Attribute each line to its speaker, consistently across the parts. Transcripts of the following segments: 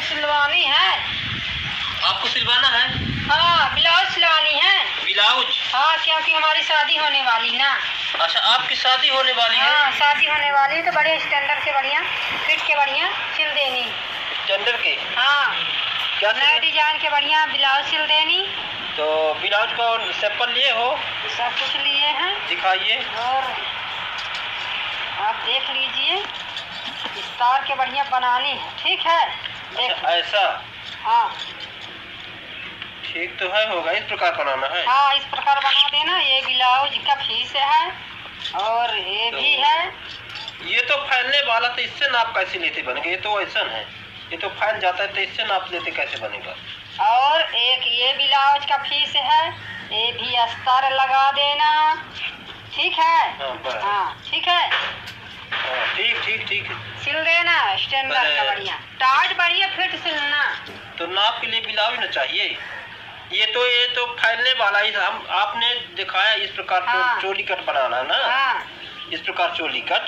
Speaker 1: सिलवानी है।
Speaker 2: आपको सिलवाना है?
Speaker 1: हाँ, ब्लाउज सिलवानी है।
Speaker 2: ब्लाउज?
Speaker 1: हाँ, क्योंकि हमारी शादी होने वाली ना।
Speaker 2: अच्छा, आपकी शादी होने वाली है?
Speaker 1: हाँ, शादी होने वाली तो बढ़िया स्टैंडर्ड के बढ़िया फिट के बढ़िया सिल देनी।
Speaker 2: स्टैंडर्ड के?
Speaker 1: हाँ,
Speaker 2: क्या
Speaker 1: नए डिजाइन के बढ़िया ब्लाउज सिल देनी।
Speaker 2: तो ब्लाउज का सैंपल लिए हो?
Speaker 1: सब कुछ लिए हैं।
Speaker 2: दिखाइए।
Speaker 1: और आप देख लीजिए, विस्तार के बढ़िया बनानी है। ठीक है, देख।
Speaker 2: अच्छा, ऐसा?
Speaker 1: हाँ
Speaker 2: ठीक तो है, होगा इस प्रकार बनाना है।
Speaker 1: हाँ, इस प्रकार बना देना। ये ब्लाउज का फीस है और ये भी है।
Speaker 2: ये तो फैलने वाला, तो इससे नाप कैसे लेते बनेगा? ये तो ऐसा है, ये तो फैल जाता है, तो इससे नाप लेते कैसे बनेगा?
Speaker 1: और एक ये ब्लाउज का फीस है, ये भी अस्तर लगा देना। ठीक है? हाँ, ठीक है।
Speaker 2: ठीक ठीक ठीक
Speaker 1: सिल देना स्टैंडर्ड का बढ़िया टाइट बढ़िया फिट सिलना।
Speaker 2: तो नाप के लिए ब्लाउज न चाहिए? ये तो फैलने वाला ही हम आपने दिखाया इस प्रकार।
Speaker 1: हाँ।
Speaker 2: चोली कट बनाना ना।
Speaker 1: हाँ।
Speaker 2: इस प्रकार चोली कट।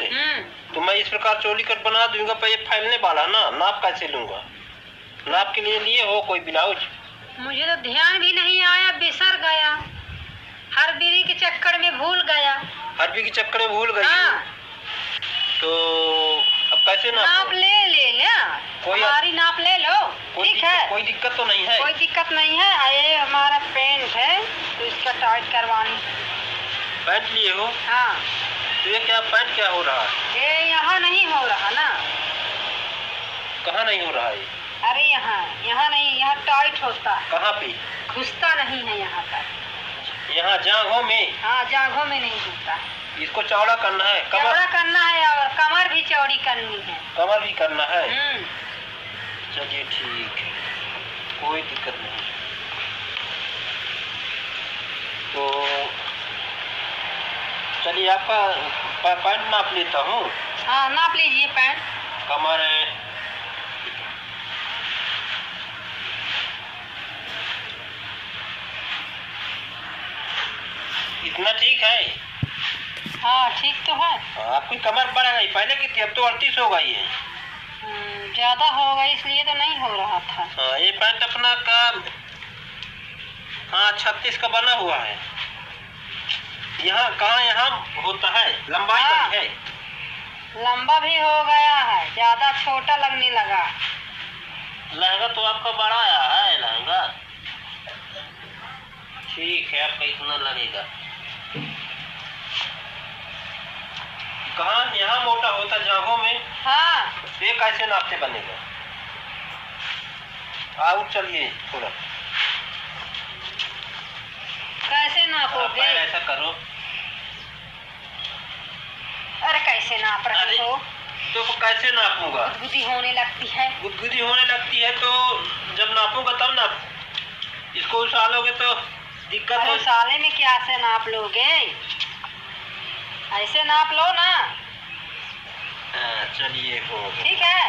Speaker 2: तो मैं इस प्रकार चोली कट बना दूंगा, पर ये फैलने वाला ना, नाप कैसे लूंगा? नाप के लिए हो कोई ब्लाउज?
Speaker 1: मुझे तो ध्यान भी नहीं आया, बिसर गया। हर बीवी के चक्कर में भूल गया।
Speaker 2: हर बीवी के चक्कर में भूल गई?
Speaker 1: हाँ।
Speaker 2: तो अब कैसे
Speaker 1: नाप ले ना, हमारी नाप ले लो। ठीक है,
Speaker 2: कोई दिक्कत तो नहीं है?
Speaker 1: कोई दिक्कत नहीं है। ये हमारा पैंट है तो इसका टाइट करवानी।
Speaker 2: पैंट लिए हो?
Speaker 1: हाँ।
Speaker 2: तो ये क्या पैंट क्या हो रहा है?
Speaker 1: ये यहाँ नहीं हो रहा ना।
Speaker 2: कहाँ नहीं हो रहा है?
Speaker 1: अरे यहाँ नहीं, यहाँ टाइट होता है।
Speaker 2: कहाँ पे?
Speaker 1: घुसता नहीं है यहाँ पर।
Speaker 2: यहाँ जांघों में?
Speaker 1: हाँ, जांघों में नहीं घुसता है।
Speaker 2: इसको चौड़ा करना है,
Speaker 1: चौड़ा करना है और कमर भी चौड़ी करनी है।
Speaker 2: कमर भी करना है? चलिए ठीक है, कोई दिक्कत नहीं। तो चलिए आपका पैंट नाप लेता हूँ।
Speaker 1: हाँ, नाप लीजिए पैंट।
Speaker 2: कमर इतना ठीक है?
Speaker 1: हाँ, ठीक तो है।
Speaker 2: आपकी कमर बढ़ गई, पहले की थी, अब तो 38 हो गई है।
Speaker 1: ज्यादा हो गई इसलिए तो नहीं हो रहा था।
Speaker 2: हाँ, ये पैंट अपना का 36 का बना हुआ है। यहाँ होता है लंबाई?
Speaker 1: हाँ,
Speaker 2: है
Speaker 1: लंबा भी हो गया है, ज्यादा छोटा लगने लगा।
Speaker 2: लहंगा तो आपका बड़ा आया है लहंगा। ठीक है, आपका इतना लगेगा। कहाँ यहाँ मोटा होता जांघों में?
Speaker 1: हाँ।
Speaker 2: ये कैसे नापते बनेगा? आउट चलिए थोड़ा।
Speaker 1: कैसे नापोगे?
Speaker 2: ऐसा करो।
Speaker 1: अरे कैसे नाप रहे हो?
Speaker 2: तो कैसे नापूंगा?
Speaker 1: गुदगुदी होने लगती है।
Speaker 2: गुदगुदी होने लगती है तो जब नापूंगा तब ना। इसको उछालोगे तो दिक्कत हो।
Speaker 1: साले में क्या से नाप लोगे? ऐसे नाप लो ना।
Speaker 2: चलिए हो गया।
Speaker 1: ठीक है।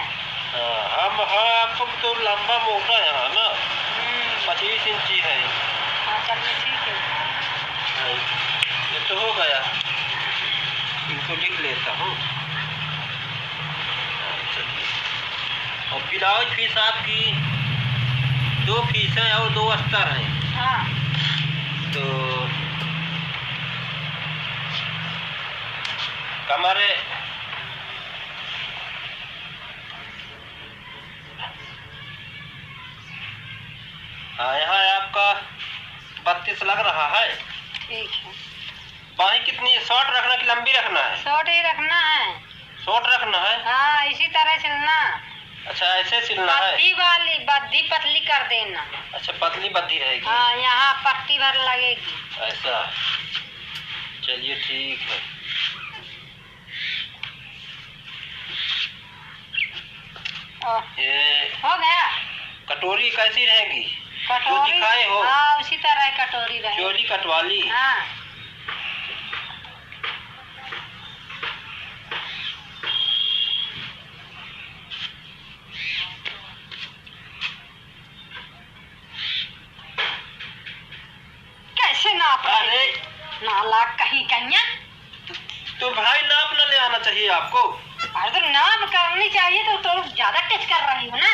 Speaker 2: आपको तो लंबा मोटा है ना, 25 इंची है।
Speaker 1: हाँ, चलिए ठीक है।
Speaker 2: ये तो हो गया, इनको लिख लेता हूँ। और ब्लाउज फीस आपकी 2 फीस है और 2 अस्तर हैं।
Speaker 1: हाँ।
Speaker 2: तो कमर यहाँ आपका 32 लग रहा है।
Speaker 1: ठीक है।
Speaker 2: बाही कितनी शॉर्ट रखना कि लंबी रखना है?
Speaker 1: शॉर्ट ही रखना है।
Speaker 2: शॉर्ट रखना है?
Speaker 1: हाँ, इसी तरह सिलना।
Speaker 2: अच्छा, ऐसे सिलना है?
Speaker 1: बद्दी पतली कर देना।
Speaker 2: अच्छा, पतली बद्दी रहेगी?
Speaker 1: हाँ, यहाँ पट्टी भर लगेगी।
Speaker 2: ऐसा, चलिए ठीक है। ये
Speaker 1: हो गया।
Speaker 2: कटोरी कैसी रहेगी?
Speaker 1: कटोरी?
Speaker 2: जो दिखाए हो?
Speaker 1: हाँ, उसी तरह कटोरी रहेगी।
Speaker 2: चोली कटवाली?
Speaker 1: हाँ। कैसे नाप रहे?
Speaker 2: अरे
Speaker 1: नालायक कहीं कन्या।
Speaker 2: तो भाई नाप न ले आना चाहिए आपको?
Speaker 1: अरे तो नाप करनी चाहिए तो ज्यादा टच कर रही हो ना।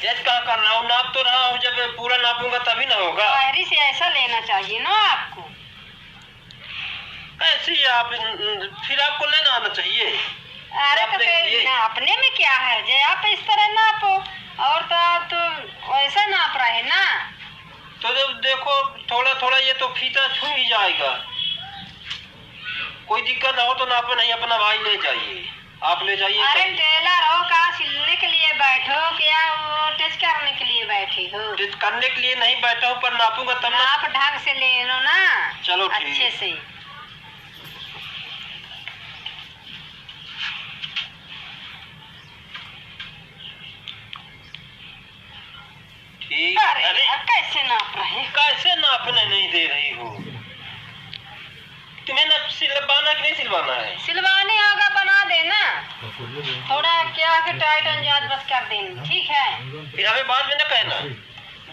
Speaker 2: टेस्ट कहाँ कर रहा हूँ, नाप तो रहा हूँ, जब पूरा नापूंगा तभी ना होगा।
Speaker 1: बाहरी से ऐसा लेना चाहिए ना आपको।
Speaker 2: ऐसे ही आप फिर आपको लेना आना चाहिए।
Speaker 1: अरे तो फिर नापने में क्या हर्ज है, आप इस तरह नापो, और तो आप तो ऐसा नाप रहे ना।
Speaker 2: तो जब देखो थोड़ा थोड़ा ये तो फीता छू ही जाएगा, कोई दिक्कत ना हो तो नापो, नहीं अपना भाई ले जाइए, आप ले जाइए।
Speaker 1: अरे टेलर हो, कहाँ सिलने के लिए बैठो क्या वो टेस्ट करने के लिए बैठे हो?
Speaker 2: टेस्ट करने के लिए नहीं बैठा हूँ, पर नापूंगा तब ना।
Speaker 1: नाप ढंग से ले लो ना,
Speaker 2: चलो ठीक।
Speaker 1: अच्छे से।
Speaker 2: ठीक।
Speaker 1: अरे कैसे नाप रहे?
Speaker 2: कैसे नापने नहीं दे रही हो? तुम्हें ना सिलवाना कि नहीं सिलवाना है?
Speaker 1: सिलवाने होगा, बना देना, थोड़ा क्या कि टाइट अंजाज बस कर देना, ठीक है?
Speaker 2: फिर हमें बाद में ना कहना,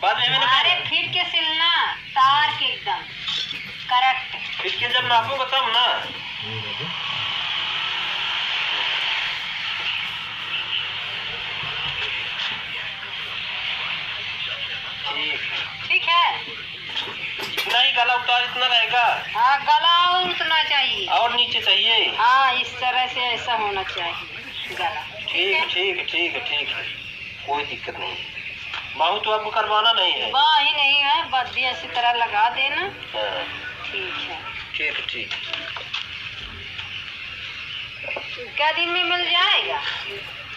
Speaker 2: बाद में हमें ना
Speaker 1: अरे
Speaker 2: कहना।
Speaker 1: फिर के सिलना, तार के एकदम करेक्ट।
Speaker 2: फिर के जब नापूंगा तब ना।
Speaker 1: ठीक है,
Speaker 2: इतना ही गला उतार इतना रहेगा?
Speaker 1: हाँ गला उतना चाहिए,
Speaker 2: और नीचे चाहिए?
Speaker 1: हाँ इस तरह से ऐसा होना चाहिए गला।
Speaker 2: ठीक ठीक ठीक ठीक है, कोई दिक्कत नहीं। बाहू तो आपको करवाना नहीं है?
Speaker 1: बाह ही नहीं है, बद्दी ऐसी तरह लगा देना।
Speaker 2: हाँ
Speaker 1: ठीक है,
Speaker 2: ठीक ठीक।
Speaker 1: क्या दिन में मिल जाएगा?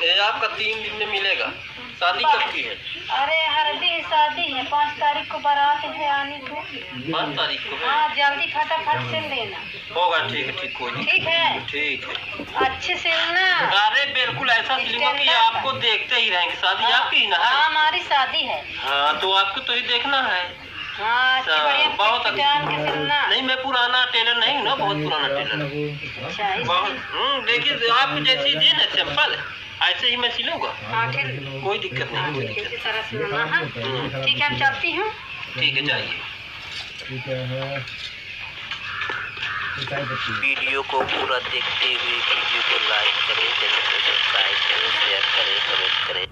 Speaker 2: ये आपका 3 दिन में मिलेगा। शादी कब की है?
Speaker 1: अरे हल्दी शादी है, 5 तारीख को बारात है आने को।
Speaker 2: 5 तारीख को?
Speaker 1: हाँ जल्दी फटाफट सिल देना।
Speaker 2: होगा, ठीक है ठीक, कोई
Speaker 1: ठीक है,
Speaker 2: ठीक है।
Speaker 1: अच्छे सिलना।
Speaker 2: अरे बिल्कुल ऐसा सिलूंगा कि आपको देखते ही रहेंगे। शादी आपकी ही ना है?
Speaker 1: हाँ हमारी शादी है।
Speaker 2: हाँ तो आपको तो ही देखना है।
Speaker 1: हाँ
Speaker 2: बहुत
Speaker 1: जान के सिलना।
Speaker 2: नहीं, मैं पुराना टेलर नहीं हूँ ना, बहुत पुराना टेलर।
Speaker 1: अच्छा
Speaker 2: बहुत देखिए आपको जैसी दी ना सिंपल ऐसे ही मैं सिलूंगा।
Speaker 1: हाँ ठीक,
Speaker 2: कोई दिक्कत नहीं, कोई दिक्कत
Speaker 1: इसी तरह सिलना है। ठीक है, हम चलती हूँ।
Speaker 2: ठीक है, जाइए।
Speaker 3: वीडियो को पूरा देखते हुए वीडियो को लाइक करें, चैनल को सब्सक्राइब करें, शेयर करें, कमेंट करें।